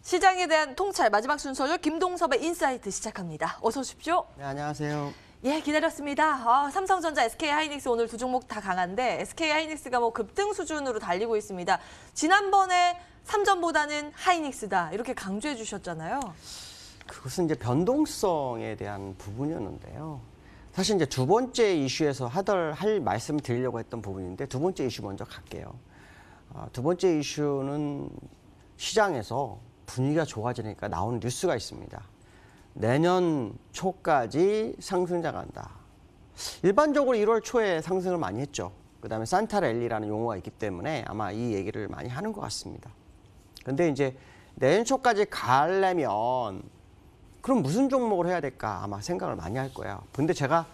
시장에 대한 통찰 마지막 순서죠. 김동섭의 인사이트 시작합니다. 어서 오십시오. 네, 안녕하세요. 예, 기다렸습니다. 삼성전자, SK하이닉스 오늘 두 종목 다 강한데 SK하이닉스가 급등 수준으로 달리고 있습니다. 지난번에 삼전보다는 하이닉스다 이렇게 강조해 주셨잖아요. 그것은 이제 변동성에 대한 부분이었는데요. 사실 이제 두 번째 이슈에서 할 말씀을 드리려고 했던 부분인데 두 번째 이슈 먼저 갈게요. 두 번째 이슈는 시장에서 분위기가 좋아지니까 나오는 뉴스가 있습니다. 내년 초까지 상승장 간다. 일반적으로 1월 초에 상승을 많이 했죠. 그다음에 산타랠리라는 용어가 있기 때문에 아마 이 얘기를 많이 하는 것 같습니다. 근데 이제 내년 초까지 가려면 그럼 무슨 종목을 해야 될까 아마 생각을 많이 할 거예요. 근데 제가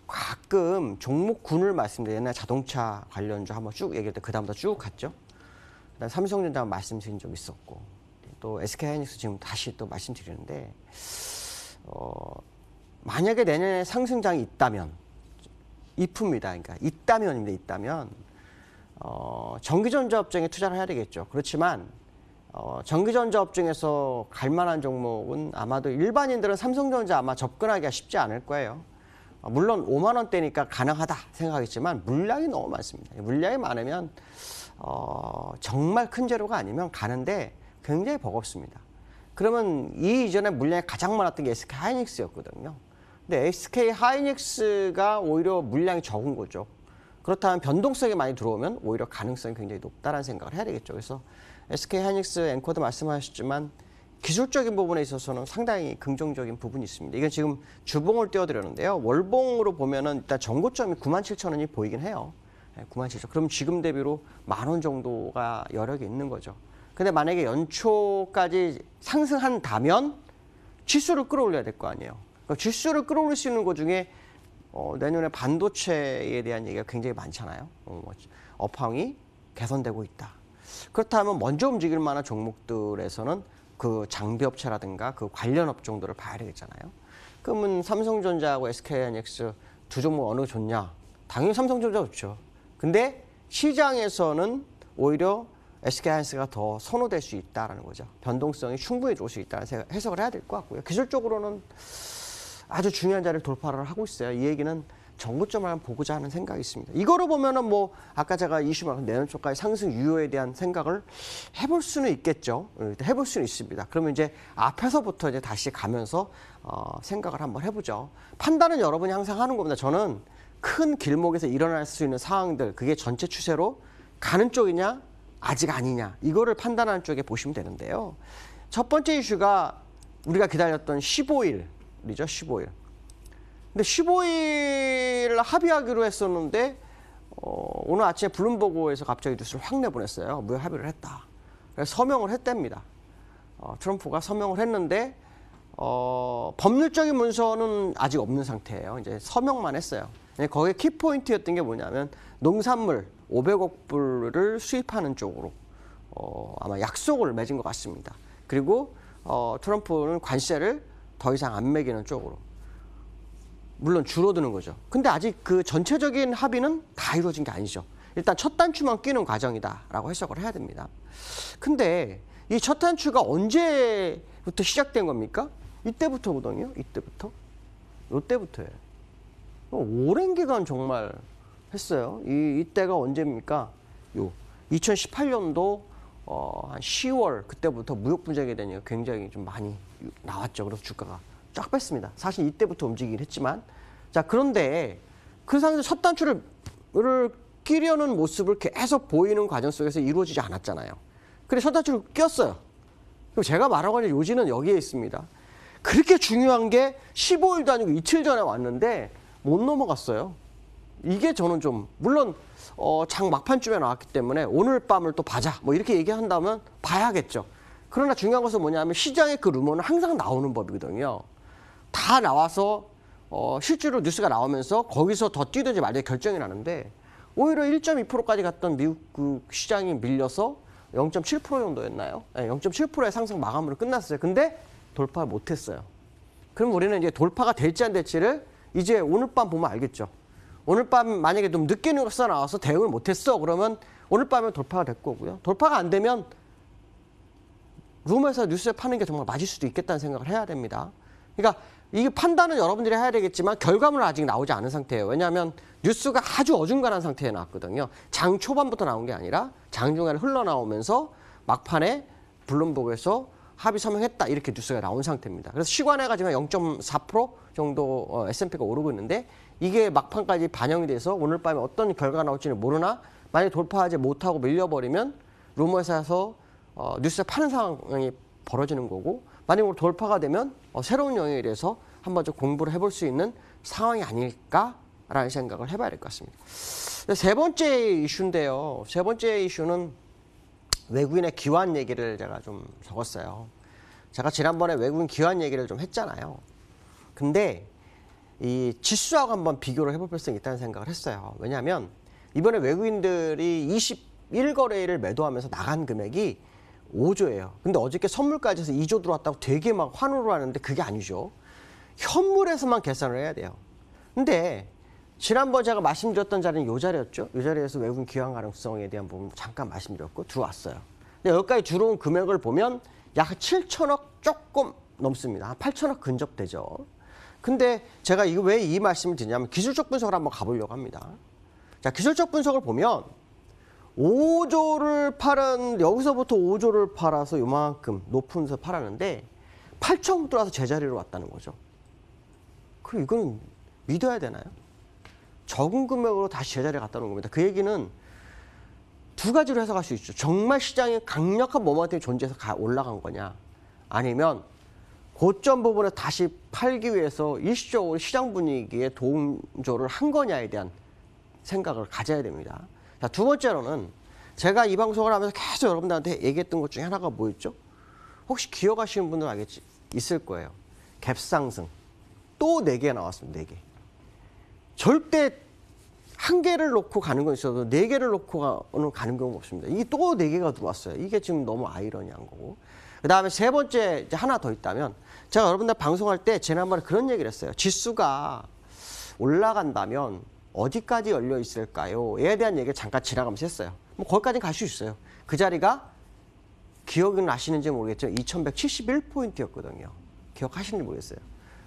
가끔 종목군을 말씀드려요. 옛날 자동차 관련주 한번 쭉 얘기할 때 그다음부터 쭉 갔죠. 그다음에 삼성전자 말씀드린 적 있었고 또 SK하이닉스 지금 다시 또 말씀드리는데 만약에 내년에 상승장이 있다면 if입니다. 그러니까 있다면 전기전자 업종에 투자를 해야 되겠죠. 그렇지만 전기전자 업종에서 갈 만한 종목은 아마도 일반인들은 삼성전자 아마 접근하기가 쉽지 않을 거예요. 물론 5만 원대니까 가능하다 생각하겠지만 물량이 너무 많습니다. 물량이 많으면 정말 큰 재료가 아니면 가는데 굉장히 버겁습니다. 그러면 이 이전에 물량이 가장 많았던 게 SK하이닉스였거든요. 근데 SK하이닉스가 오히려 물량이 적은 거죠. 그렇다면 변동성이 많이 들어오면 오히려 가능성이 굉장히 높다는 생각을 해야 되겠죠. 그래서 SK하이닉스 앵커도 말씀하셨지만 기술적인 부분에 있어서는 상당히 긍정적인 부분이 있습니다. 이건 지금 주봉을 띄워드렸는데요. 월봉으로 보면은 일단 전고점이 97,000원이 보이긴 해요. 97,000원. 그럼 지금 대비로 10,000원 정도가 여력이 있는 거죠. 근데 만약에 연초까지 상승한다면 지수를 끌어올려야 될 거 아니에요. 그러니까 지수를 끌어올릴 수 있는 것 중에 내년에 반도체에 대한 얘기가 굉장히 많잖아요. 업황이 개선되고 있다. 그렇다면 먼저 움직일 만한 종목들에서는 그 장비업체라든가 그 관련 업종들을 봐야 되겠잖아요. 그러면 삼성전자하고 SK하이닉스 두 종목 어느 가 좋냐? 당연히 삼성전자 좋죠. 근데 시장에서는 오히려 SK하이닉스가 더 선호될 수 있다는 거죠. 변동성이 충분히 좋을 수 있다는 해석을 해야 될 것 같고요. 기술적으로는 아주 중요한 자리를 돌파를 하고 있어요. 이 얘기는 전고점을 한번 보고자 하는 생각이 있습니다. 이거로 보면은 아까 제가 이슈 말한 내년 초까지 상승 유효에 대한 생각을 해볼 수는 있겠죠. 해볼 수는 있습니다. 그러면 이제 앞에서부터 이제 다시 가면서 생각을 한번 해보죠. 판단은 여러분이 항상 하는 겁니다. 저는 큰 길목에서 일어날 수 있는 상황들, 그게 전체 추세로 가는 쪽이냐, 아직 아니냐, 이거를 판단하는 쪽에 보시면 되는데요. 첫 번째 이슈가 우리가 기다렸던 15일이죠, 15일. 근데 15일 합의하기로 했었는데 오늘 아침에 블룸버그에서 갑자기 뉴스를 확 내보냈어요. 무역 합의를 했다. 그래서 서명을 했답니다. 트럼프가 서명을 했는데 법률적인 문서는 아직 없는 상태예요. 이제 서명만 했어요. 거기에 키포인트였던 게 뭐냐면 농산물 500억 불을 수입하는 쪽으로 아마 약속을 맺은 것 같습니다. 그리고 트럼프는 관세를 더 이상 안 매기는 쪽으로. 물론 줄어드는 거죠. 근데 아직 그 전체적인 합의는 다 이루어진 게 아니죠. 일단 첫 단추만 끼는 과정이다라고 해석을 해야 됩니다. 근데 이 첫 단추가 언제부터 시작된 겁니까? 이때부터거든요. 이때부터예요. 오랜 기간 정말 했어요. 이때가 언제입니까? 2018년도 한 10월 그때부터 무역 분쟁에 대한 굉장히 좀 많이 나왔죠. 그래서 주가가 쫙 뺐습니다. 사실 이때부터 움직이긴 했지만 자 그런데 그 상황에서 첫 단추를 끼려는 모습을 계속 보이는 과정 속에서 이루어지지 않았잖아요. 그래서 첫 단추를 꼈어요. 그럼 제가 말하고 있는 요지는 여기에 있습니다. 그렇게 중요한 게 15일도 아니고 이틀 전에 왔는데 못 넘어갔어요. 이게 저는 좀 물론 장 막판쯤에 나왔기 때문에 오늘 밤을 또 봐자 이렇게 얘기한다면 봐야겠죠. 그러나 중요한 것은 뭐냐면 시장의 그 루머는 항상 나오는 법이거든요. 다 나와서 실제로 뉴스가 나오면서 거기서 더 뛰든지 말든지 결정이 나는데 오히려 1.2%까지 갔던 미국 그 시장이 밀려서 0.7% 정도였나요? 네, 0.7%의 상승 마감으로 끝났어요. 근데 돌파를 못했어요. 그럼 우리는 이제 돌파가 될지 안 될지를 이제 오늘 밤 보면 알겠죠. 오늘 밤 만약에 좀 늦게 뉴스가 나와서 대응을 못했어. 그러면 오늘 밤에 돌파가 될 거고요. 돌파가 안 되면 rumor에서 뉴스에 파는 게 정말 맞을 수도 있겠다는 생각을 해야 됩니다. 그러니까 이 판단은 여러분들이 해야 되겠지만 결과물은 아직 나오지 않은 상태예요. 왜냐하면 뉴스가 아주 어중간한 상태에 나왔거든요. 장 초반부터 나온 게 아니라 장 중간에 흘러나오면서 막판에 블룸버그에서 합의 서명했다 이렇게 뉴스가 나온 상태입니다. 그래서 시간에가 지금 0.4% 정도 S&P가 오르고 있는데 이게 막판까지 반영이 돼서 오늘 밤에 어떤 결과가 나올지는 모르나 만약에 돌파하지 못하고 밀려버리면 루머에서 뉴스에 파는 상황이 벌어지는 거고 만약에 돌파가 되면 새로운 영역에 대해서 한번 좀 공부를 해볼 수 있는 상황이 아닐까라는 생각을 해봐야 될 것 같습니다. 세 번째 이슈인데요. 세 번째 이슈는 외국인의 기환 얘기를 제가 좀 적었어요. 제가 지난번에 외국인 기환 얘기를 좀 했잖아요. 근데 이 지수하고 한번 비교를 해볼 필요성이 있다는 생각을 했어요. 왜냐하면 이번에 외국인들이 21거래일을 매도하면서 나간 금액이 5조예요. 근데 어저께 선물까지 해서 2조 들어왔다고 되게 막 환호를 하는데 그게 아니죠. 현물에서만 계산을 해야 돼요. 근데 지난번 제가 말씀드렸던 자리는 이 자리였죠. 이 자리에서 외국인 기환 가능성에 대한 부분 잠깐 말씀드렸고 들어왔어요. 근데 여기까지 들어온 금액을 보면 약 7천억 조금 넘습니다. 한 8천억 근접되죠. 근데 제가 이거 왜 이 말씀을 드리냐면 기술적 분석을 한번 가보려고 합니다. 자, 기술적 분석을 보면 5조를 팔은 여기서부터 5조를 팔아서 요만큼 높은 데서 팔았는데 8천억 들어와서 제자리로 왔다는 거죠. 그럼 이건 믿어야 되나요? 적은 금액으로 다시 제자리에 갔다 오는 겁니다. 그 얘기는 두 가지로 해석할 수 있죠. 정말 시장에 강력한 모멘텀이 존재해서 올라간 거냐 아니면 고점 부분에 다시 팔기 위해서 일시적으로 시장 분위기에 동조를 한 거냐에 대한 생각을 가져야 됩니다. 자, 두 번째로는 제가 이 방송을 하면서 계속 여러분들한테 얘기했던 것 중에 하나가 뭐였죠? 혹시 기억하시는 분들 있을 거예요. 갭상승. 또 4개 나왔습니다. 4개. 절대 한 개를 놓고 가는 건 있어도 4개를 놓고 가는 경우가 없습니다. 이게 또 4개가 들어왔어요. 이게 지금 너무 아이러니한 거고. 그다음에 세 번째 이제 하나 더 있다면 제가 여러분들 방송할 때 지난번에 그런 얘기를 했어요. 지수가 올라간다면 어디까지 열려 있을까요?에 대한 얘기를 잠깐 지나가면서 했어요. 뭐 거기까지는 갈 수 있어요. 그 자리가 기억은 나시는지 모르겠지만 2171포인트였거든요. 기억하시는지 모르겠어요.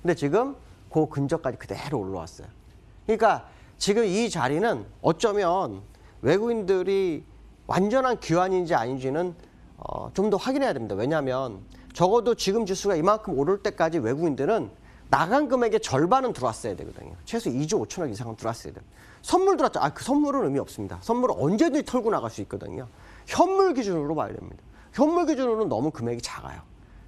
근데 지금 그 근처까지 그대로 올라왔어요. 그러니까 지금 이 자리는 어쩌면 외국인들이 완전한 기환인지 아닌지는 좀 더 확인해야 됩니다. 왜냐하면 적어도 지금 지수가 이만큼 오를 때까지 외국인들은 나간 금액의 절반은 들어왔어야 되거든요. 최소 2조 5천억 이상은 들어왔어야 돼요. 선물 들어왔죠. 그 선물은 의미 없습니다. 선물은 언제든지 털고 나갈 수 있거든요. 현물 기준으로 봐야 됩니다. 현물 기준으로는 너무 금액이 작아요.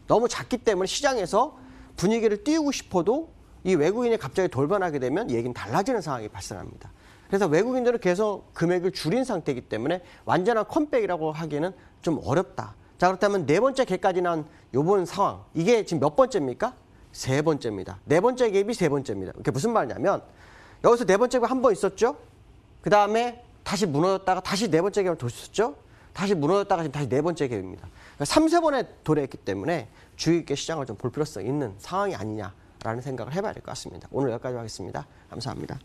너무 작기 때문에 시장에서 분위기를 띄우고 싶어도 이 외국인이 갑자기 돌변하게 되면 얘기는 달라지는 상황이 발생합니다. 그래서 외국인들은 계속 금액을 줄인 상태이기 때문에 완전한 컴백이라고 하기에는 좀 어렵다. 자, 그렇다면 네 번째 갭까지 난 요번 상황. 이게 지금 몇 번째입니까? 세 번째입니다. 네 번째 갭이 세 번째입니다. 이게 무슨 말이냐면 여기서 네 번째 갭 한 번 있었죠? 그 다음에 다시 무너졌다가 다시 네 번째 갭을 더 있었죠? 다시 무너졌다가 지금 다시 네 번째 갭입니다. 그러니까 3~4번에 도래했기 때문에 주의 있게 시장을 좀 볼 필요성이 있는 상황이 아니냐라는 생각을 해봐야 될 것 같습니다. 오늘 여기까지 하겠습니다. 감사합니다.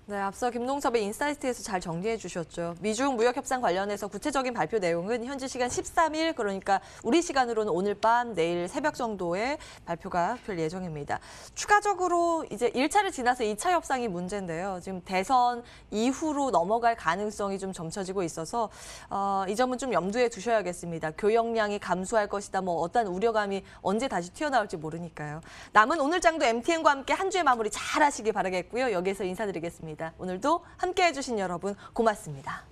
네, 앞서 김농섭의 인사이트에서 잘 정리해 주셨죠. 미중 무역 협상 관련해서 구체적인 발표 내용은 현지 시간 13일, 그러니까 우리 시간으로는 오늘 밤, 내일 새벽 정도에 발표가 될 예정입니다. 추가적으로 이제 1차를 지나서 2차 협상이 문제인데요. 지금 대선 이후로 넘어갈 가능성이 좀 점쳐지고 있어서 이 점은 좀 염두에 두셔야겠습니다. 교역량이 감소할 것이다, 뭐 어떤 우려감이 언제 다시 튀어나올지 모르니까요. 남은 오늘 장도 MTN과 함께 한 주의 마무리 잘 하시기 바라겠고요. 여기서 인사드리겠습니다. 오늘도 함께해 주신 여러분 고맙습니다.